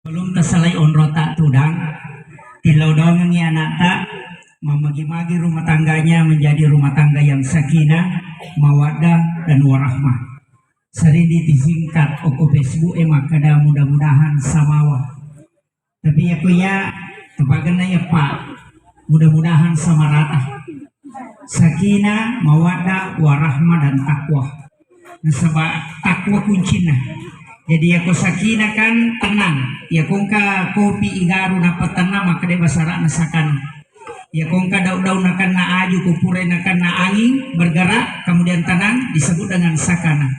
Belum terselai onrota tudang, tilau dongengi anak tak, memagi-magi rumah tangganya menjadi rumah tangga yang sakinah, mawaddah dan warahmah. Sering disingkat oko Facebook kada mudah-mudahan samawa. Tapi ya kuya tepakan ya pak, mudah-mudahan sama rata. Sakinah, mawaddah, warahmah dan takwa. Sebab takwa kuncinya. Jadi aku sakinah kan tenang. Ya kongka kopi igaru dapat tenang maka dia basara nasakan. Ya kongka daun-daun akan na aju kupure akan na angin bergerak kemudian tenang disebut dengan sakana.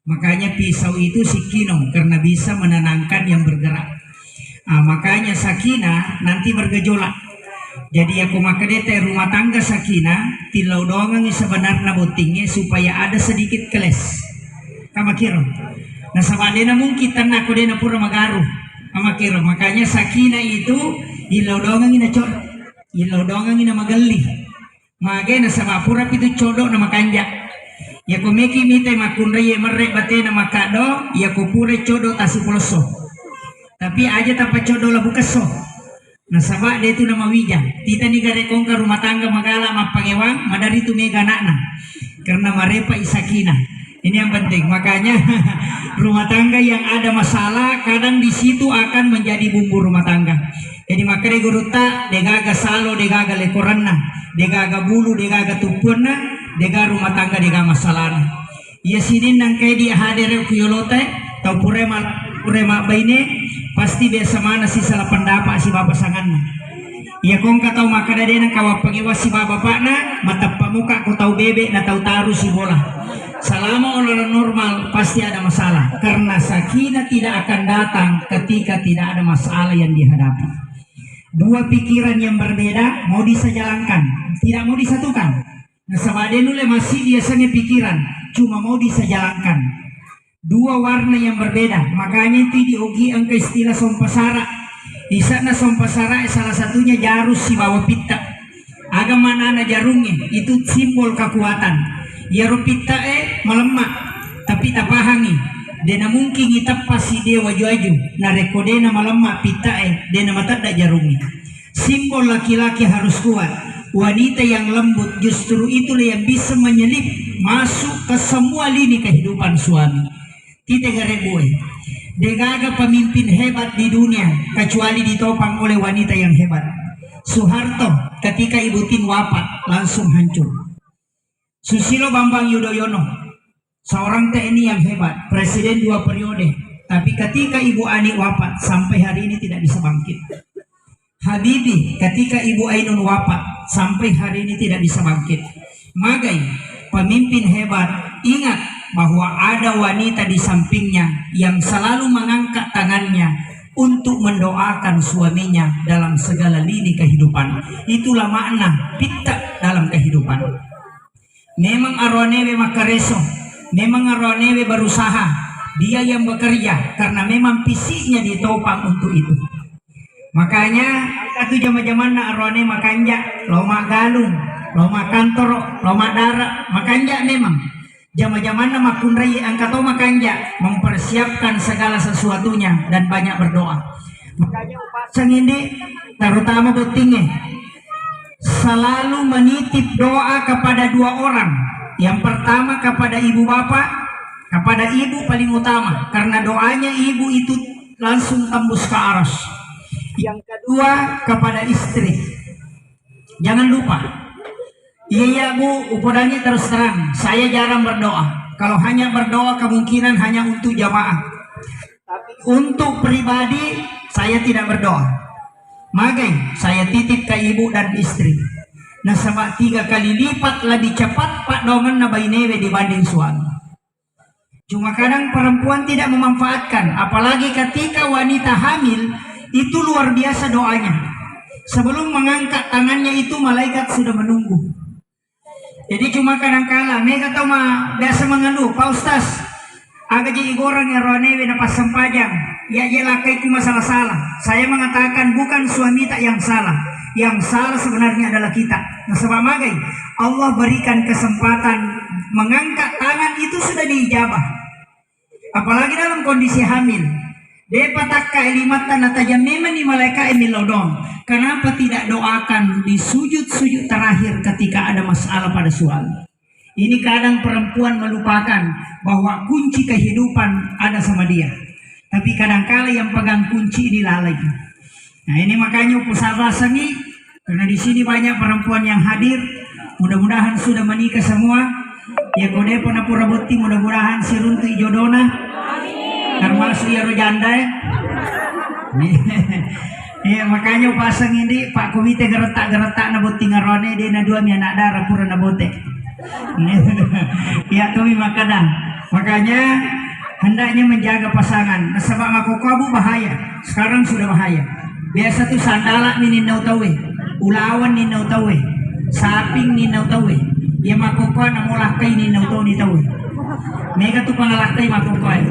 Makanya pisau itu sikinong karena bisa menenangkan yang bergerak. Makanya sakinah nanti bergejolak. Jadi aku makadete rumah tangga sakinah tilau doang sebenarnya botingnya supaya ada sedikit keles. Kama kira. Nah sabadena mungkin tanah ko dena pura magaru. Kama kira. Makanya sakinah itu ilau doang ina cod. Ilau doang ina magali. Magena sabapura itu codok na makanja. Ya ko meki mite makunre ye merre batena makado ya ko pure codok tasipoloso. Tapi aja tanpa codok lah bukaso. Nah sabak dia itu nama wijang. Tita ni gare kongka rumah tangga magala mapangewang madari itu mega nakna. Karena marepa isakina. Ini yang penting. Makanya rumah tangga yang ada masalah kadang di situ akan menjadi bumbu rumah tangga. Jadi makanya guruta degaga salo degaga lekoranna, degaga bulu degaga tupunna, degaga rumah tangga degaga masalahna. Ya sini nang kayak dia hadir kuyolote tau purema baine pasti biasa mana sih salah pendapat si bapak sanganna. Ya kong katau maka ada nang kawa pengewa si bapakna mata pamuka kau tahu bebek na tahu taruh si bola. Selama orang normal pasti ada masalah karena sakinah tidak akan datang ketika tidak ada masalah yang dihadapi. Dua pikiran yang berbeda mau disejalankan, tidak mau disatukan. Nah sabadenu le masih biasanya pikiran cuma mau disejalankan. Dua warna yang berbeda, makanya itu diogi angka istilah sompasara. Di sana sompasara salah satunya jarus si bawa pita. Agama mana jarungnya itu simbol kekuatan. Ya rupita melemah tapi tak pahangi. Dena mungkin kita pasti dia waju-waju. Nah rekodena melemah pita dena mata tak jarungnya. Simbol laki-laki harus kuat. Wanita yang lembut justru itulah yang bisa menyelip masuk ke semua lini kehidupan suami. Kita garebue. Degaga pemimpin hebat di dunia kecuali ditopang oleh wanita yang hebat. Soeharto ketika Ibu Tin wafat langsung hancur. Susilo Bambang Yudhoyono seorang TNI yang hebat, presiden 2 periode. Tapi ketika Ibu Ani wafat sampai hari ini tidak bisa bangkit. Habibie ketika Ibu Ainun wafat sampai hari ini tidak bisa bangkit. Magai pemimpin hebat, ingat bahwa ada wanita di sampingnya yang selalu mengangkat tangannya untuk mendoakan suaminya dalam segala lini kehidupan. Itulah makna pita dalam kehidupan. Memang arwanewe makareso, memang arwanewe berusaha, dia yang bekerja karena memang fisiknya ditopang untuk itu. Makanya itu zaman-zaman arwane makanja, loma galung, loma kantor, loma darat, makanja memang. Zaman-zaman makunrai angkato makanja mempersiapkan segala sesuatunya dan banyak berdoa. Makanya upasang ini terutama pentingnya selalu menitip doa kepada 2 orang. Yang pertama kepada ibu bapak, kepada ibu paling utama karena doanya ibu itu langsung tembus ke aras. Yang kedua kepada istri. Jangan lupa. Iya bu, upodannya terus terang. Saya jarang berdoa. Kalau hanya berdoa kemungkinan hanya untuk jamaah. Tapi untuk pribadi saya tidak berdoa. Magai saya titip ke ibu dan istri. Nah sama 3 kali lipat lebih cepat pak dongan nabainewe dibanding suami. Cuma kadang perempuan tidak memanfaatkan. Apalagi ketika wanita hamil itu luar biasa doanya. Sebelum mengangkat tangannya itu malaikat sudah menunggu. Jadi cuma kadang-kala mereka tahu mah biasa mengeluh, Pak Ustaz agak jadi goreng ya ronewe na pas sempajang. Ya lakai ku masalah salah. Saya mengatakan bukan suami tak yang salah. Yang salah sebenarnya adalah kita. Nah sebab magai Allah berikan kesempatan mengangkat tangan itu sudah diijabah. Apalagi dalam kondisi hamil. Depa takka ilimatan natajan memang ni malaikat emilodon. Kenapa tidak doakan di sujud-sujud terakhir ketika ada masalah pada suami? Ini kadang perempuan melupakan bahwa kunci kehidupan ada sama dia. Tapi kadang-kala yang pegang kunci ini lalai. Nah ini makanya pusat sangi, karena di sini banyak perempuan yang hadir. Mudah-mudahan sudah menikah semua. Ya kode pun apura bukti mudah-mudahan si runtu jodona. Termasuk ya rojanda ya makanya pasang ini Pak Komite geretak na boti ngarone dia na dua mi anak darah pura na bote ya kami makanya hendaknya menjaga pasangan sebab aku kabu bahaya sekarang sudah bahaya biasa tuh sandalak ni ninau tawe ulawan ninau tawe saping ninau tawe ya makukuan amulakai ninau tawe ni tawe mega tuh pangalakai makukuan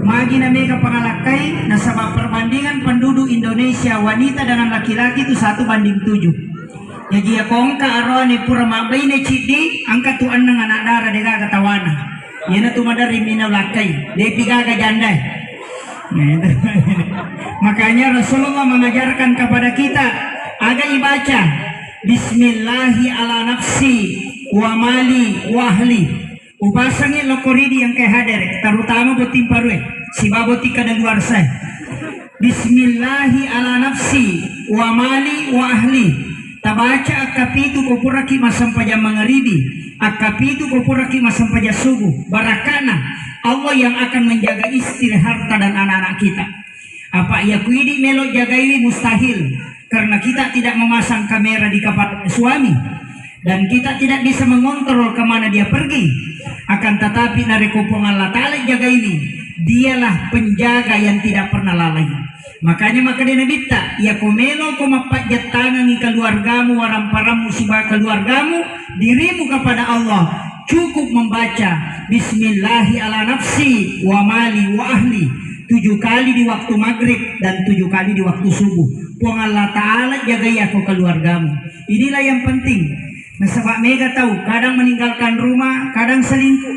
magi na mega pangalakai na sebab perbandingan penduduk Indonesia wanita dengan laki-laki itu 1:7. Jadi ya kongka arone pura mabay ne cidi angka tuan ng anak darah dega katawana. Yan na tumadari minaw lakay. Depi gaga janda. Makanya Rasulullah mengajarkan kepada kita agar ibaca Bismillahi ala nafsi wa mali wa ahli. Upasangin lokoridi yang hadir terutama botim parwe si baboti kada luar saya Bismillahi ala nafsi wa mali wa ahli tabaca akapitu kopuraki masampaja mangaribi akapitu kopuraki masampaja subuh barakana Allah yang akan menjaga istri harta dan anak-anak kita apa ya kuidi melo jaga ini mustahil karena kita tidak memasang kamera di kepala suami dan kita tidak bisa mengontrol kemana dia pergi akan tetapi narikupung Allah Ta'ala jaga ini dialah penjaga yang tidak pernah lalai makanya maka dia nabita ya kumelo kumapat jatangan ni keluargamu waram-param musibah keluargamu dirimu kepada Allah cukup membaca Bismillahi ala nafsi wa mali wa ahli 7 kali di waktu maghrib dan 7 kali di waktu subuh Puang Allah Ta'ala jaga aku keluargamu inilah yang penting. Nah sebab mega tahu kadang meninggalkan rumah kadang selingkuh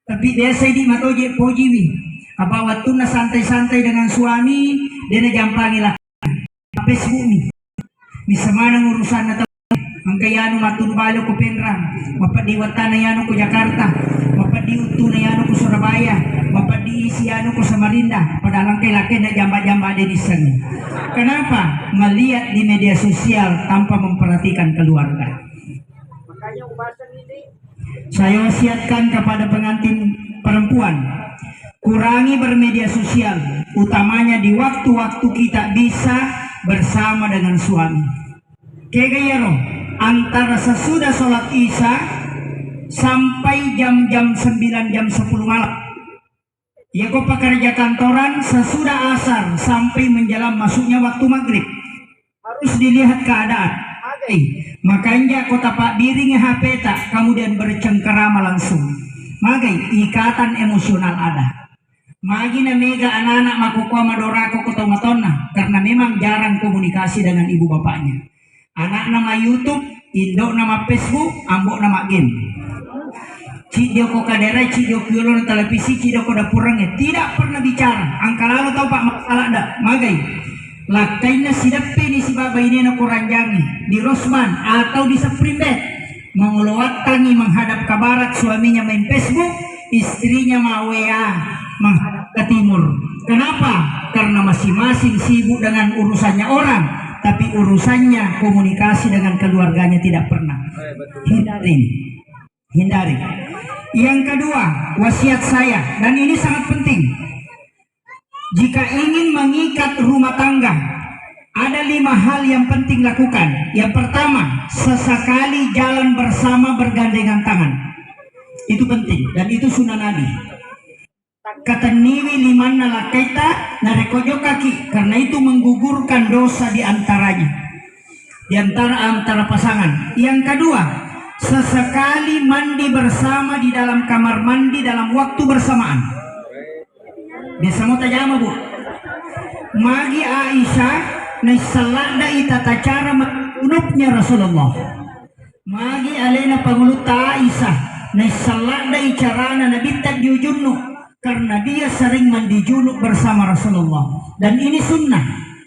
tapi desa ini matoje pojiwi apa waktu na santai-santai dengan suami dia na jampangi lah Facebook ni semana urusan na tahu angkayano matun balo ko Penrang mapadiwatan na yano ko Jakarta mapadiutu na yano ko Surabaya mapadiisi yano ko Samarinda padalang kay laki na jamba-jamba di sana. Kenapa? Melihat di media sosial tanpa memperhatikan keluarga. Saya wasiatkan kepada pengantin perempuan kurangi bermedia sosial utamanya di waktu-waktu kita bisa bersama dengan suami kegayaro antara sesudah sholat isya sampai jam-jam 9 jam 10 malam ya kok pekerja kantoran sesudah asar sampai menjelang masuknya waktu maghrib harus dilihat keadaan makanya kota pak biring HP tak kemudian bercengkerama langsung magai ikatan emosional ada magi na mega anak-anak makukwa madorako kotomatona karena memang jarang komunikasi dengan ibu bapaknya anak nama YouTube indok nama Facebook ambok nama game cidio ko kadera cidio kiolo na televisi cidio ko dapurangnya tidak pernah bicara angka lalu tahu pak masalah ada magai lakainya sidapi ni si baba ini na kuranjangi di Rosman atau di Seprimbet mengeluarkangi menghadap ke barat suaminya main Facebook istrinya mau WA menghadap ke timur kenapa? Karena masing-masing sibuk dengan urusannya orang tapi urusannya komunikasi dengan keluarganya tidak pernah hindari yang kedua wasiat saya dan ini sangat penting jika ingin mengikat rumah tangga, ada 5 hal yang penting lakukan. Yang pertama, sesekali jalan bersama bergandengan tangan. Itu penting dan itu sunnah Nabi. Kata niwi liman nalakaita narekojo kaki karena itu menggugurkan dosa di antaranya. Di antara pasangan. Yang kedua, sesekali mandi bersama di dalam kamar mandi dalam waktu bersamaan. Bisa mau tajama bu magi Aisyah naisalada itata cara menunupnya Rasulullah magi alena pangulut Aisyah naisalada icarana nabi tak diujunnu karena dia sering mandi junub bersama Rasulullah. Dan ini sunnah.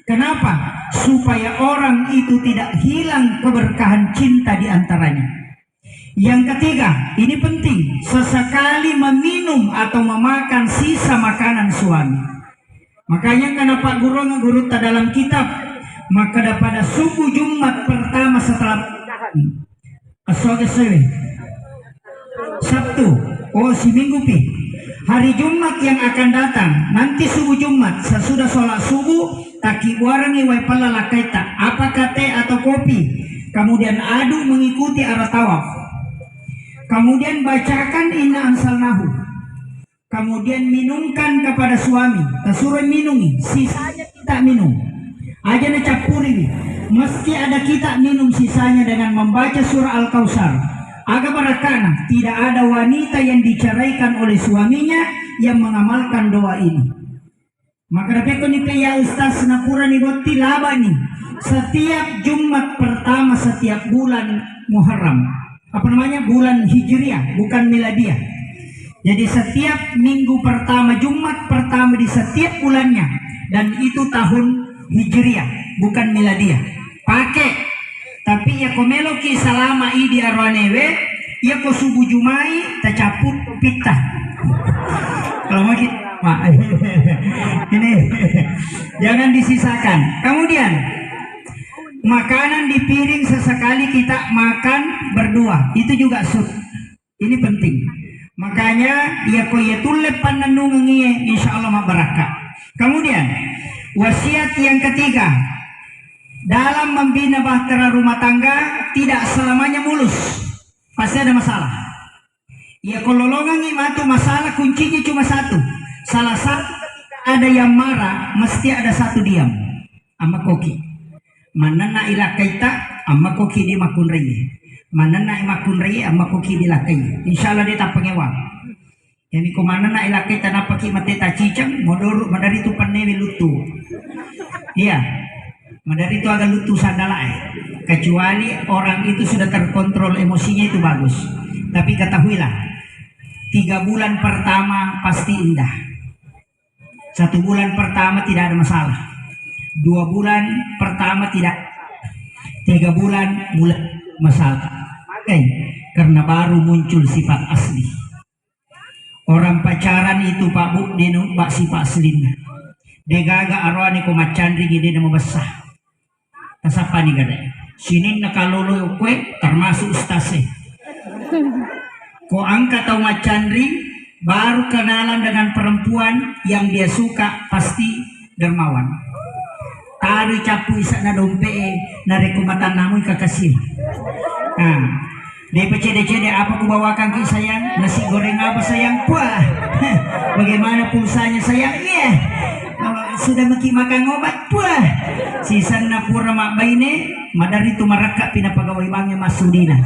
Kenapa? Supaya orang itu tidak hilang keberkahan cinta di antaranya. Yang ketiga, ini penting, sesekali meminum atau memakan sisa makanan suami. Makanya kenapa guru dalam kitab, maka pada subuh Jumat pertama setelah Sabtu, si minggu pi, hari Jumat yang akan datang, nanti subuh Jumat, sesudah sholat subuh, taki warangi waipala lakaita, apakah teh atau kopi, kemudian adu mengikuti arah tawaf, kemudian bacakan inna ansalnahu, kemudian minumkan kepada suami, tersuruh minumi, sisanya kita minum, aja campuri, meski ada kita minum sisanya dengan membaca surah Al-Kautsar. Agak barakana, tidak ada wanita yang diceraikan oleh suaminya yang mengamalkan doa ini. Maka dapat ni ya Ustaz Napura ni boti laba ni. Setiap Jumat pertama setiap bulan Muharram. Apa namanya? Bulan Hijriah, bukan Miladiah. Jadi setiap minggu pertama, Jumat pertama di setiap bulannya. Dan itu tahun Hijriah, bukan Miladiah. Pakai. Tapi ya komelo ki salama idi arwanewe, ya ko subuh Jumai tercaput pita. Kalau makin ini jangan disisakan. Kemudian makanan di piring sesekali kita makan berdua, itu juga ini penting. Makanya ya ko ya tulep pananungi insyaallah mabarakah. Kemudian wasiat yang ketiga, dalam membina bahtera rumah tangga tidak selamanya mulus, pasti ada masalah. Ya kalau longang itu masalah kuncinya cuma satu. Salah satu ketika ada yang marah, mesti ada satu diam. Amma koki. Manana ila kaita, amma koki di makun reye. Manana makun reye, amma koki di lakai. Insyaallah dia tak pengewang. Jadi kumana na ila kaita napaki mateta cicang, modor madari tu panewi lutu. Iya. Madari itu agak lutu sandala kecuali orang itu sudah terkontrol emosinya itu bagus. Tapi ketahuilah 3 bulan pertama pasti indah, 1 bulan pertama tidak ada masalah, 2 bulan pertama tidak, 3 bulan mulai masalah. Karena baru muncul sifat asli. Orang pacaran itu Pak Bu dino Pak sifat aslinya. Degaga arwani ko macandri gede na mabasah. Kasapa nih gada sini nakalolo kue termasuk ustase ko angka tau macandri baru kenalan dengan perempuan yang dia suka pasti dermawan tari capu isa na dompe na rekomatan namun kakasih. Nah DPCD apa ku bawakan ke sayang, nasi goreng apa sayang, wah bagaimana pulsanya sayang, iya sudah makan obat, wah sisan na pura mak baine madari tu maraka pinapagawai bangnya masudina.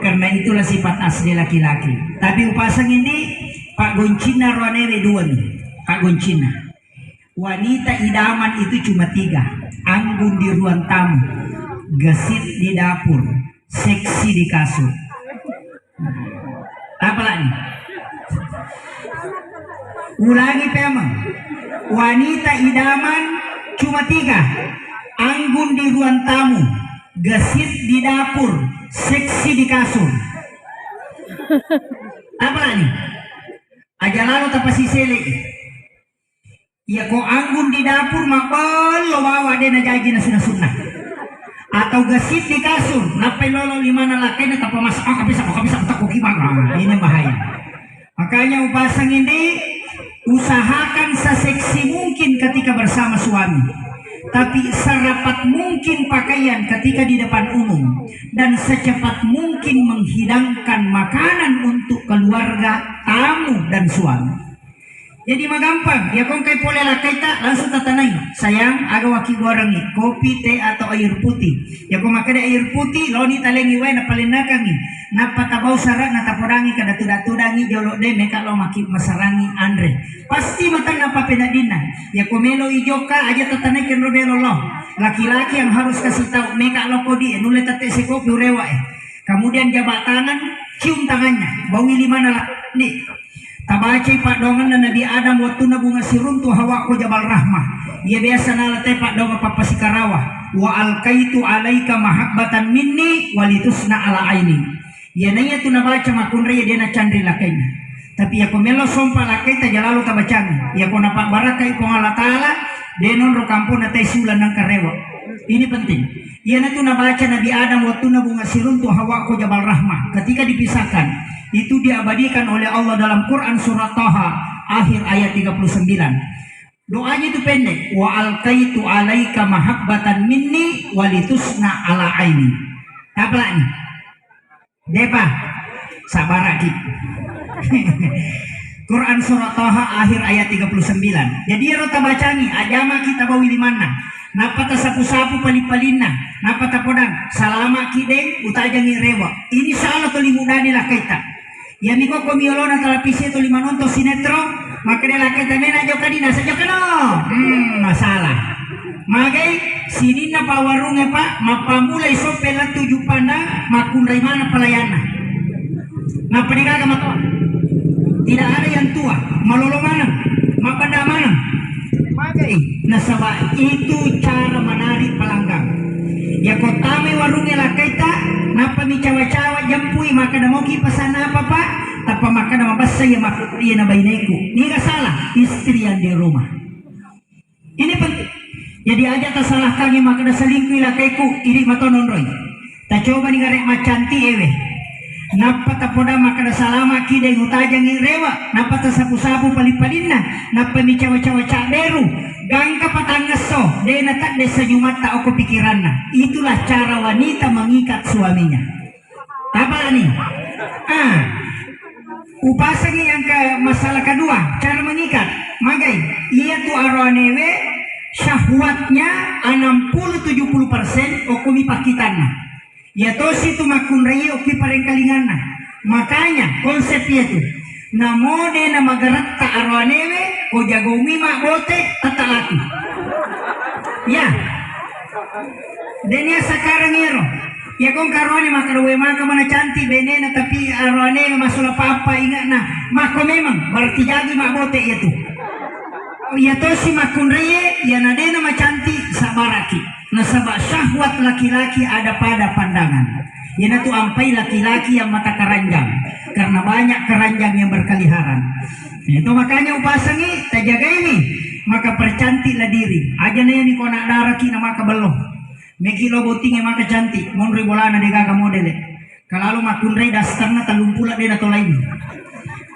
Karena itulah sifat asli laki-laki. Tapi upasang ini Pak Goncina Ruanere 2 nih, Pak Goncina. Wanita idaman itu cuma 3, anggun di ruang tamu, gesit di dapur, seksi di kasur. Apa lagi? Ulangi memang. Wanita idaman cuma 3, anggun di ruang tamu, gesit di dapur, seksi di kasur. Apa lagi? Aja lalu tanpa sisele. Ya kok anggun di dapur mabal lo bawa dia na jaji na sunnah. Atau gesit di kasur, napai lolo 5 laki na tanpa mas kabisa tak gimana. Ini bahaya. Makanya upasang ini usahakan seseksi mungkin ketika bersama suami, tapi serapat mungkin pakaian ketika di depan umum, dan secepat mungkin menghidangkan makanan untuk keluarga, tamu, dan suami. Jadi mah gampang, ya kong kay pole lah kaita langsung tatanay, sayang aga waki goreng nih, kopi, teh atau air putih. Ya kong makada air putih, lo ni talengi way na palinakang nih, napatabaw sara na taporangi kada tudangi jolo de meka lo maki masarangi Andre. Pasti matang napapinadina. Ya komelo ijoka aja tatanay ken romelo lo. Laki-laki yang harus kasih tahu meka lo kodi, nulet tate si kopi urewa. Kemudian jabat tangan, cium tangannya, bawi 5 lah nih. Tabaci pak dongan na Nabi Adam waktu na bunga sirun tu hawa ko jabal rahmah. Ia biasa nalatay pak dongan papasikarawa. Wa alkaitu alaika mahabbatan minni walitusna ala aini. Ia nanya tu nabaca makunri dia na candri lakainya. Tapi ya melo sompa lakai ta jalalu tabacang. Ya napak barakai ko Allah Ta'ala denon ro kampung na tay sulan ng karewa. Ini penting. Ia na tu nabaca Nabi Adam waktu na bunga sirun tu hawa ko jabal rahmah. Ketika dipisahkan itu diabadikan oleh Allah dalam Quran surat Taha akhir ayat 39. Doanya itu pendek. Wa alqaitu alaika mahabbatan minni walitusna ala aini. Apa ini? Depa sabaraki. Quran surat Taha akhir ayat 39. Jadi rota bacani ajama kita bawi di mana? Napata sapu-sapu palipalina, napata podang salama kide utajangi rewa. Ini salah to limudani lah kita. Ya miko komiolona televisi itu lima nonton sinetron maka dia laki temena joka dina saja kena masalah magai sini na pawarunge pak mapamulai sopela 7 pandang makun mana pelayana na peninggaga mato tidak ada yang tua malolo mana mapanda mana magai nasaba itu cara menarik pelanggan ya kotame warunge lakaita napa mi cawa-cawa jampui maka na mau kipasan apa pak tapa maka na mabasa ya makutri na bainaiku ini gak salah istri yang di rumah ini penting jadi aja tak salah kami maka na selingkuh lakaiku iri matonon roy tak coba nih garek macanti ewe napa tapoda maka na salama kide ngutajang rewa napa ta sapu-sapu palipalina napa mi cawa-cawa caberu gangka patangaso dena tak desa nyumata aku pikiranna itulah cara wanita mengikat suaminya apa nih upasagi yang ke masalah kedua cara mengikat magai ia tu arwanewe syahwatnya 60-70% okumi pakitanna ya tosi tu makun raya oki pareng kalinganna makanya konsepnya tu namode na magarat ta arwanewe ko jagomi mak bote tatalaki ya denia sekarang iro ya kong karwane makarwe maka mana cantik benena tapi arwanewe masalah apa ingat nah mako memang berarti jagi mak bote itu ya to si makun reye ya nadena macantik sabaraki nasabak syahwat laki-laki ada pada pandangan ya tu ampai laki-laki yang mata keranjang karena banyak keranjang yang berkeliaran itu makanya upasangi tak jaga ini maka percantiklah diri aja nih ni kona daraki na maka belum meki lo botingnya maka cantik monri bolana de gaga modele kalau makun rey dastarna talumpula de na to lain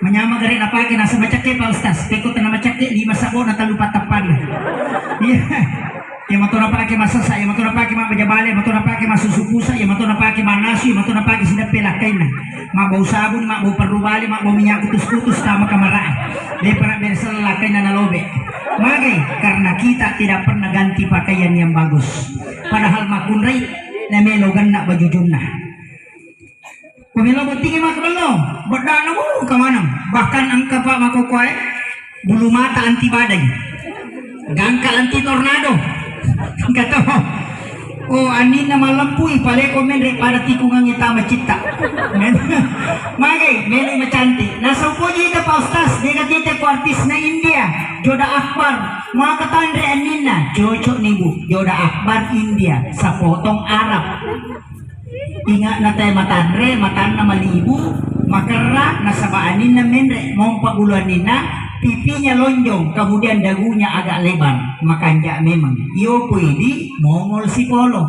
menyama gare na pagi nasa macake pa ustas teko na macake 5 sabon na talupat tapan iya ya matuna pake masasa ya matuna pake mabajabale matuna pake masusupusa ya matuna pake manasi ya matuna pake sida pelakaina mabau sabun mabau perubali mabau minyak kutus-kutus sama kamaraan de para bersel lakaina na lobe magai karena kita tidak pernah ganti pakaian yang bagus padahal makunrai na melogan na baju junnah pemilo tinggi mak belum bedana ke mana bahkan angka pak makokoe bulu mata anti badai gangka anti tornado kata oh anin na malampui pale komen pada tikungan kita macita magai meli macanti nasa upuji ita pa ustas dia kita ko artis na India Joda Akbar mga katandre anina cocok nibu Joda Akbar India sa potong Arab ingat na tayo matan na malibu makara nasabaanin na menre mong paguluanin na pipinya lonjong kemudian dagunya agak lebar makanya memang iyo pwede mongol si polo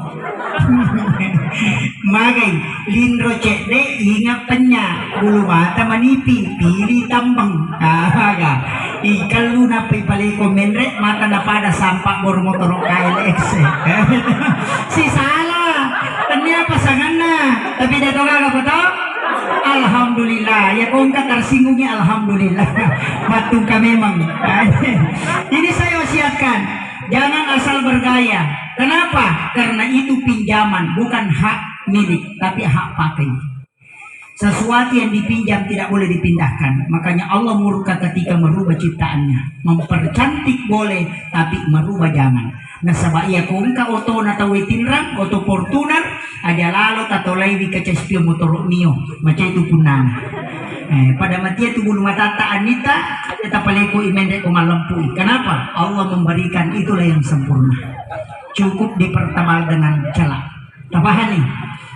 magai lindro cekde ingat penya bulu mata manipi pilih tambang kaga ikalu na pipali komenre mata na pada sampak bormotorok KLX si salah tanya pasangan na tapi dato ka betul alhamdulillah ya kong tersinggungnya alhamdulillah batu kami memang ini saya wasiatkan jangan asal bergaya kenapa karena itu pinjaman bukan hak milik tapi hak pakai sesuatu yang dipinjam tidak boleh dipindahkan makanya Allah murka ketika merubah ciptaannya mempercantik boleh tapi merubah jangan nasaba iya kung ka oto na tawitinran oto Fortuner ada lalo tatolay di kacespio motor mio macam itu punang Pada mati itu bulu mata Anita kita paleku imende ko malampui. Kenapa? Allah memberikan itulah yang sempurna. Cukup dipertamal dengan celak. Tabahan nih.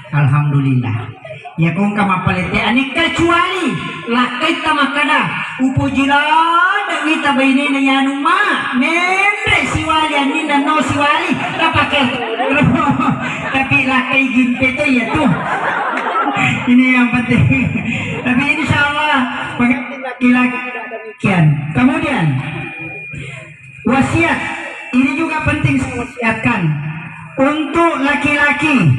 Alhamdulillah. Ya kung kamapalete ani kecuali lakai tamakada upujila dan kita baini na yanuma membre siwali anin dan no siwali tapake tapi lakai gimpe itu ya tuh ini yang penting. Tapi insya Allah pengantin laki-laki demikian. Kemudian wasiat ini juga penting saya wasiatkan untuk laki-laki.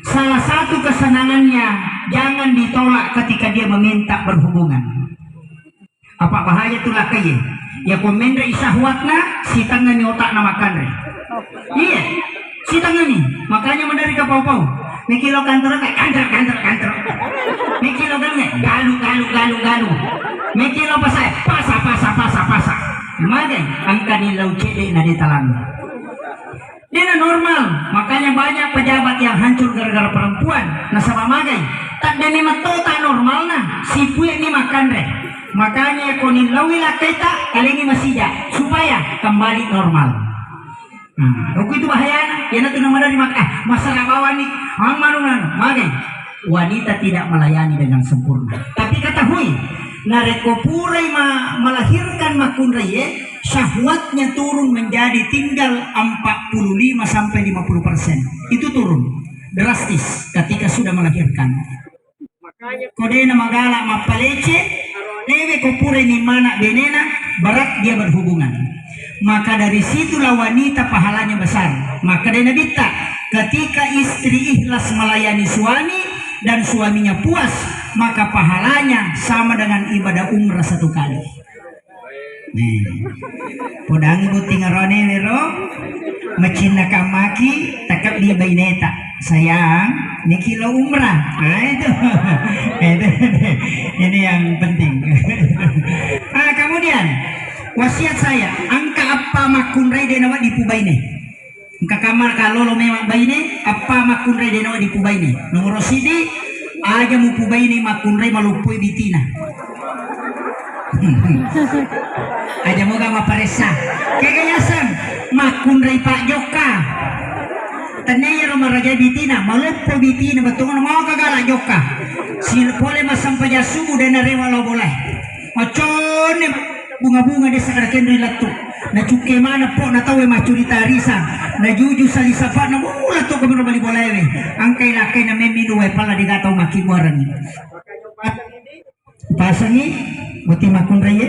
Salah satu kesenangannya jangan ditolak ketika dia meminta berhubungan. Apa bahaya tu laki? Ya komendra isahwatna si tangan ni otak na makan re. Iya, si tangan ni makanya mendari ke pau-pau. Mikilo kantor kayak kantor. Mikilo kan galu. Mikilo pasa. Magai angka nilau cede na ditalang. Dia normal, makanya banyak pejabat yang hancur gara-gara perempuan. Nah sama magai, tak demi matota normal nah, si puye ni makan deh. Makanya konin lawila kita kalingi masija supaya kembali normal. Aku itu bahaya, ya nanti nama dari masalah bawah nih, manungan, magai. Wanita tidak melayani dengan sempurna. Tapi ketahui, nareko purai melahirkan makunrai, syahwatnya turun menjadi tinggal 45 sampai 50%. Itu turun drastis ketika sudah melahirkan. Makanya kode nama galak mapalece, lewe kopure ni mana benena, berat dia berhubungan. Maka dari situlah wanita pahalanya besar. Maka dia nabita ketika istri ikhlas melayani suami dan suaminya puas, maka pahalanya sama dengan ibadah umrah 1 kali. Nih, podang ibu tingarone nero, macina kamaki, takap dia baineta, sayang, ini kilo umrah, nah itu, ini yang penting. Kemudian wasiat saya, angka apa makunrai denawa di pubaine, angka kamar kalau lo memang baine, apa makunrai denawa di pubaine, nomor sidi, aja mu pubaine makunrai malupui bitina. Aja moga maparesa kekayasan makunrai Pak Joka tanaya rumah raja bitina malupo bitina betul mau kagala Joka sil boleh masam pajasubu dan rewa lo boleh macone bunga-bunga desa karaken rilatu na cuke mana po na tawe macurita risa na juju salisa pa na mula to kami bali boleh angkai lakai na meminu pala digatau makibuaran pasangi buti makun raya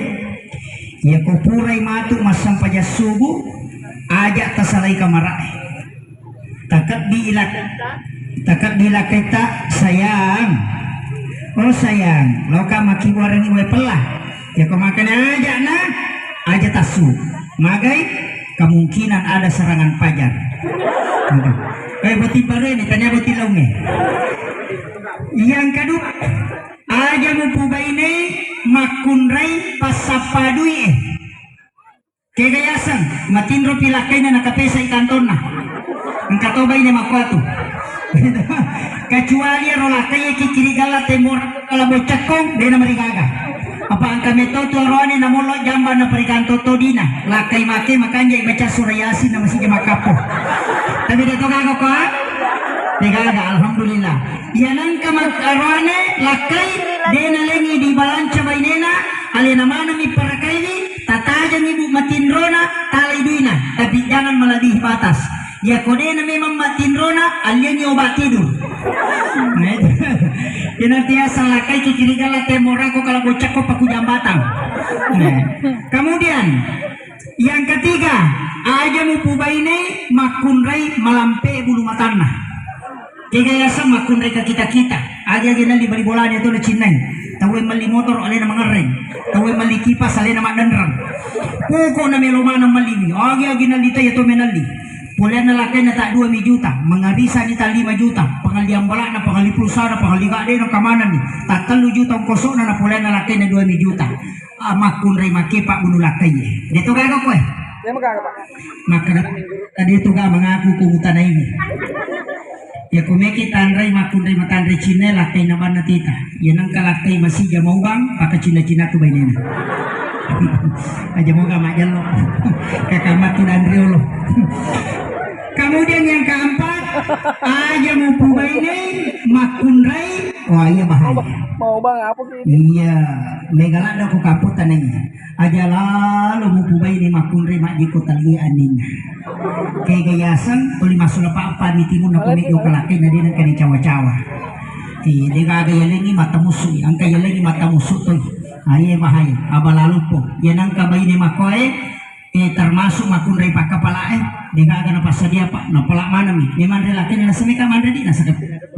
ya kupurai matu masam paja subuh ajak tasalai kamarai takap diilak kita sayang oh sayang loka maki warani we pelah ya kau makan aja nah aja tasu magai kemungkinan ada serangan pajar buti bare ni tanya buti launge yang kedua aja mupuba ini makunrai pasapadui kegayasan matindro pilakay na nakapesa ikantona ang katobay ni makwatu kecuali rolakay kikirigala temor kalabocakong de na marigaga apa ang kami toto roni na mulo jamba na perikanto todina lakay make makanya ibaca surayasi na masih makapo tapi dito gago ko Negaga, alhamdulillah. Yanang kamarone lakai dena lengi di balanca bainena alena mana mi parakaini tataja mi bu matinrona talaiduina tapi jangan melebihi batas. Ya kodena memang matinrona alien obat tidur. Yenartiasa lakai kikirigala temorako kalau bocak ko paku jambatan. Kemudian yang ketiga aja mupu baine makunrai malampe bulu matanna. Kaya sama kun reka kita aja nali bali bolanya tu na cinay tawe mali motor ale na mga ring tawe mali kipas ale na madanrang puko na melomana malimi agi nali tayo to menali pula na lakay na ta 2 juta mangarisa ni ta 5 juta pangaliang bala na pangali pulsa na pangali gade na kamanan ni ta 3 juta ang koso na pula na lakay na 2 juta makun ray makipa buno lakay dito gago ko maka dito ga mga kukungutan na ini Ya kumeki tandrai makundrai matandrai Cina lakai naban natita. Ya nangka lakai masih jamau bang pakai Cina-Cina tu bainena. Aja mau gak majan lo. Kakamat tu dandri lo. Kemudian yang keempat, aja mau pubaine makundrai. Wah iya bahaya. Mau bang apa sih? Iya, megala ada ko kaputan ini. Aja lalu mau pubaine makundrai mak jiko tali anin. Kaya gayasan uli masuk apa ni timun na kumik yung kalaki na din ang kani cawa-cawa. Di kagaya lagi mata musuh, ang kaya lagi mata musuh to. Ay bahaya, abalalu po. Yan ang kabay ni makoy. Termasuk makundrai pakapalae di kaga na pasadia pak na pala mana mi di mandre laki na semi ka mandre di nasa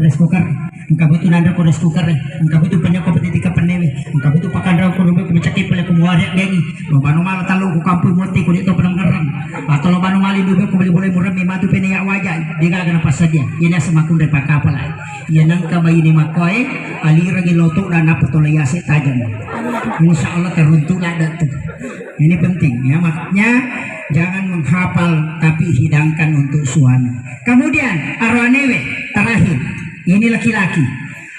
rice cooker engkau itu nanda ko rice cooker engkau itu panya ko peti ka panewi engkau itu pakandra ko rume ko bicaki pala ko muari gengi lo banu mal talu ko kampu moti ko dito panang garang atau lo banu mali dube ko beli boleh murah mi matu pene ya wajah di kaga na pasadia ina sa makundrai pakapalae yan ang kabay ni makoy alira giloto na napatulayase tajam insyaallah teruntuk lah datu. Ini penting ya, makanya jangan menghafal tapi hidangkan untuk suami. Kemudian arwanewe terakhir, ini laki-laki.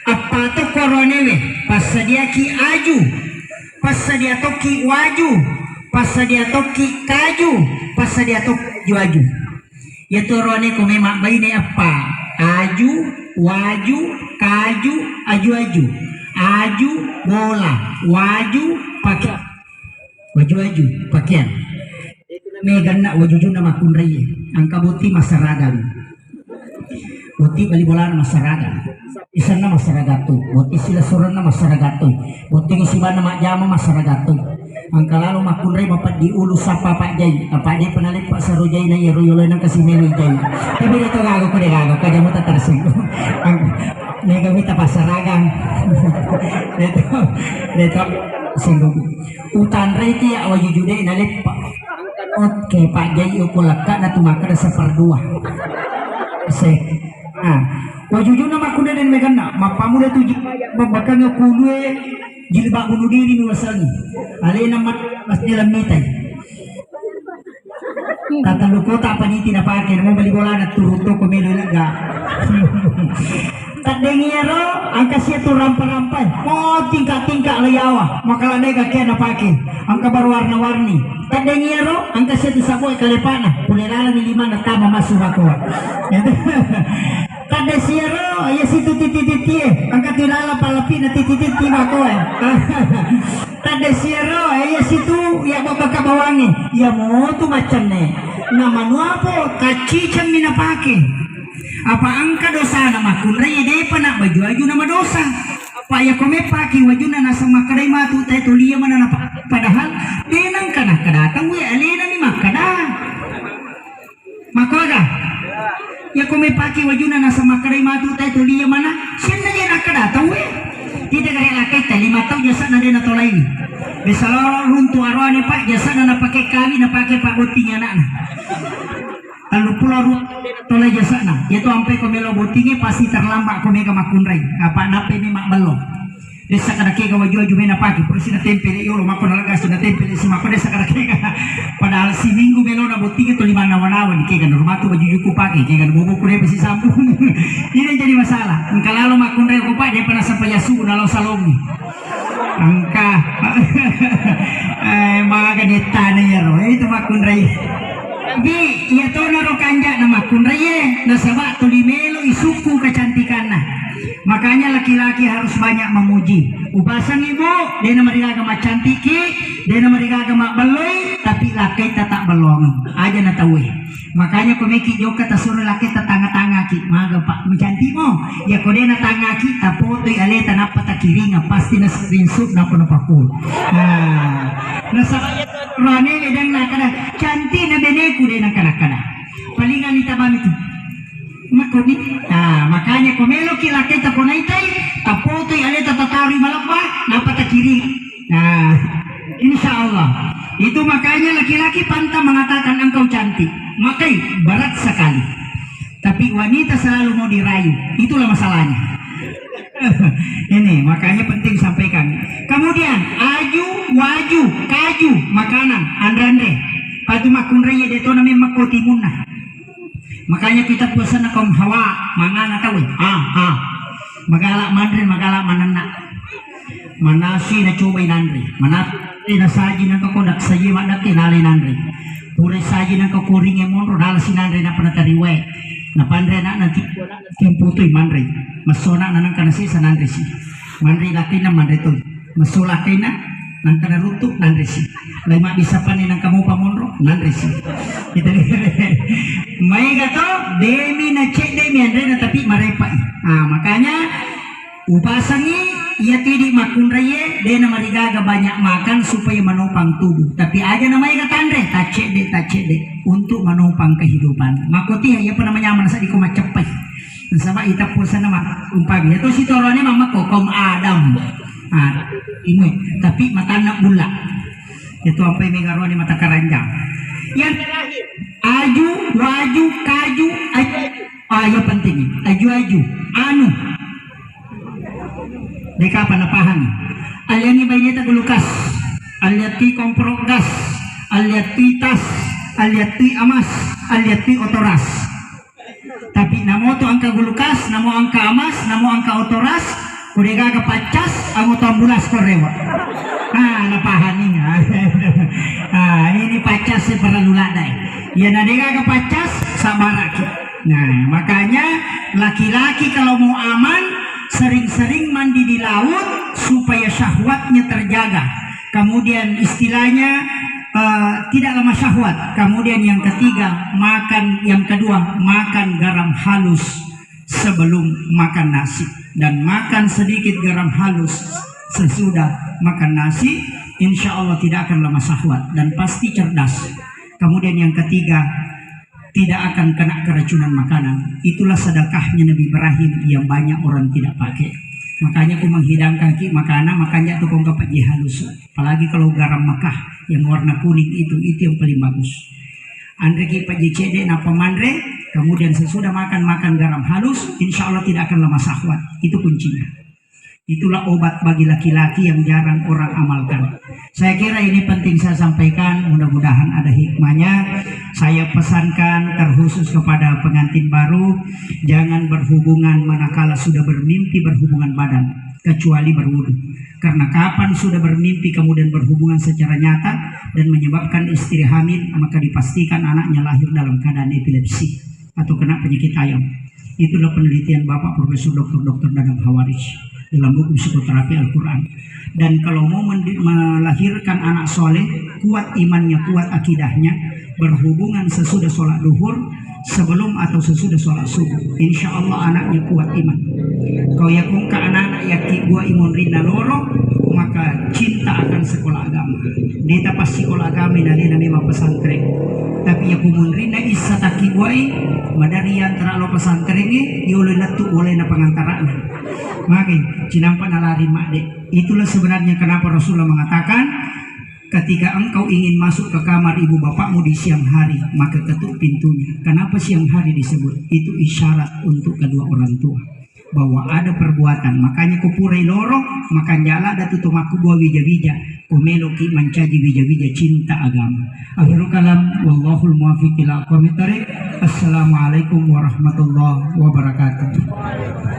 Apa tuh koronewe? Pasadiaki aju, pasadiatoki waju, pasadiatoki kaju, pasadiatoki waju. Yaitu rone ko memang baine apa? Aju, waju, kaju, aju-aju. Aju bola, waju pakai. Waju-waju pakaian megan nak waju-waju nama kunrai angka buti masyarakat buti bali bola masyarakat isan nama masyarakat tu buti sila suran nama masyarakat tu buti ngisiban nama jama masyarakat tu angka lalu makunrai bapak di ulu sapa pak jai apa dia penalik pak sarujai na yero yolo nang kasih melu jai tapi dia tu gago kode gago kajamu tak tersinggung nega minta pasaragan dia singgung utan reti ya waju jude nalip oke pak jai ukulaka na tumakar sa pardua se waju jude nama kuda dan megana mapamu da tuji membakang kulue jilbab bunuh diri ni wasangi ale nama masjid lamitai tata luko tak paniti na pakai naman bali bola na turuto ko melo laga tadengiro angka siya tu rampai-rampai oh tingkah-tingkah layawa makalah nega kaya napake angka baru warna-warni tadengiro angka siya tu saboy kalepana pulirala ni lima na tama masuk ako tadesiro ya situ titi-titi angka tilala palapi na titi-titi ako tadesiro ya situ ya babaka bawangi ya mo tu macam ne nama nuapo kacicam minapake apa angka dosa nama kunrai de pana baju aju nama dosa apa ya kome paki waju na nasa makarai matu tay tulia mana padahal denang kana kadatang we alena ni makada makoda ya kome paki waju na nasa makarai matu tay tulia mana sin na jena kadatang we tidak kaya lakai tali matau jasa na dena tolai ni bisa runtu arwane pak jasa na pakai kami na pakai pak botinya anak lalu pulau ruang tolai jasa na yaitu sampai komelo botingnya pasti terlambat komega makunrai apa nape ni mak belum desa kada kega waju-waju mena pagi persi na tempel yo lo makon alaga na tempel si makon desa kada kega padahal si minggu melo na botingnya to lima nawan-nawan kega rumah tu baju juku pagi kega bobo kure pesi sambung ini jadi masalah engka lalu makunrai ko pa dia pernah sampai yasu na lo salongi angka mga ganita na yaro itu makunrai Bi, ya to naro kanja nama kunraye nasaba tulimelo isuku kecantikan nah. Makanya laki-laki harus banyak memuji. Ubasan ibu, dia nama digaga mak cantiki, dia nama digaga mak beloi, tapi laki tak belong. Aja na tahu. Makanya komeki joka tasur laki tetangga-tangga ki, maga pak mencantik mo. Ya kode na tangga ki, tapoto aleta napa takiringa pasti na screenshot napa napakul. Nasaba rane edang nakada cantik na beneku de nakada palingan itabam itu makoni makanya komelo kila kita konaitai tapoto aleta tatari malapa napa takiri insyaallah itu makanya laki-laki pantang mengatakan engkau cantik makai berat sekali tapi wanita selalu mau dirayu itulah masalahnya ini makanya penting sampaikan. Kemudian aju, waju, kaju, makanan, andre-andre. Patu makunraya deto nami makotimunna. Makanya kita pesan kaum hawa mangana tahu. Magalak mandrin magalak manana. Manasi na coba inandri. Manati na saji ng kakodak saji madak kinali nandri. Pure saji ng kakuring emonro dala sinandri na panatariwe. Na pandre na nanti timputoy mandri. Masona na nang kanasi sa nandri si. Mandri laki na mandri to. Masulaki na nang kanarutuk nandri si. Lima bisa pa ni nang kamu pamonro nandri si. Kita may gato demi na cek demi andre na tapi marepai. Makanya upasangi ia tidak makun raya dia nama rigaga banyak makan supaya menopang tubuh. Tapi aja namanya katandre tacek deh untuk menopang kehidupan. Makoti ya apa namanya mana saat ikut cepai. Sama ita pulsa nama umpagi itu si torone mama kokom Adam. Ini tapi mata anak bula. Itu apa yang mengaruhi mata keranjang. Yang terakhir aju, waju, kaju, aju. Ya penting ini. Aju, anu. Deka panapahan. Alyani bayeta gulukas. Alyati komprogas. Alyati tas. Alyati amas. Alyati otoras. Tapi namo to angka gulukas, namo angka amas, namo angka otoras. Kudega ka pacas, amo tambulas korewa. Napahan ini. Ini pacas para luladai. Ya nadega ka pacas sabarak. Nah, makanya laki-laki kalau mau aman sering-sering mandi di laut supaya syahwatnya terjaga. Kemudian istilahnya tidak lama syahwat. Kemudian yang ketiga yang kedua makan garam halus sebelum makan nasi dan makan sedikit garam halus sesudah makan nasi. Insya Allah tidak akan lama syahwat dan pasti cerdas. Kemudian yang ketiga tidak akan kena keracunan makanan. Itulah sedekahnya Nabi Ibrahim yang banyak orang tidak pakai. Makanya aku menghidangkan makanan, makanya aku kong kapat halus. Apalagi kalau garam Mekah yang warna kuning itu yang paling bagus. Andre kipat jcd napa mandre, kemudian sesudah makan garam halus, insya Allah tidak akan lama syahwat. Itu kuncinya. Itulah obat bagi laki-laki yang jarang orang amalkan. Saya kira ini penting saya sampaikan, mudah-mudahan ada hikmahnya. Saya pesankan terkhusus kepada pengantin baru, jangan berhubungan manakala sudah bermimpi berhubungan badan, kecuali berwudu. Karena kapan sudah bermimpi kemudian berhubungan secara nyata dan menyebabkan istri hamil, maka dipastikan anaknya lahir dalam keadaan epilepsi atau kena penyakit ayam. Itulah penelitian Bapak Profesor Dr. Dadang Hawaris dalam buku psikoterapi Al-Quran. Dan kalau mau melahirkan anak soleh, kuat imannya, kuat akidahnya, berhubungan sesudah sholat duhur, sebelum atau sesudah sholat subuh, insya Allah anaknya kuat iman. Kau yakung ke anak-anak yaki gua imun rina loro, maka cinta akan sekolah agama. Dita pas sekolah agama nalina memang pesantren. Tapi yakumun rina isa taki guai, madari antara lo pesantren ini, yoleh letu oleh na pengantaraan. Maka cinampan alari makde. Itulah sebenarnya kenapa Rasulullah mengatakan ketika engkau ingin masuk ke kamar ibu bapakmu di siang hari, maka ketuk pintunya. Kenapa siang hari disebut? Itu isyarat untuk kedua orang tua bahwa ada perbuatan. Makanya kupurai loro, makan jala datu tumaku buah wija-wija, kumeloki mencaji wija-wija cinta agama. Akhirul kalam, wallahul muwaffiq ila aqwamit thoriq. Assalamualaikum warahmatullahi wabarakatuh.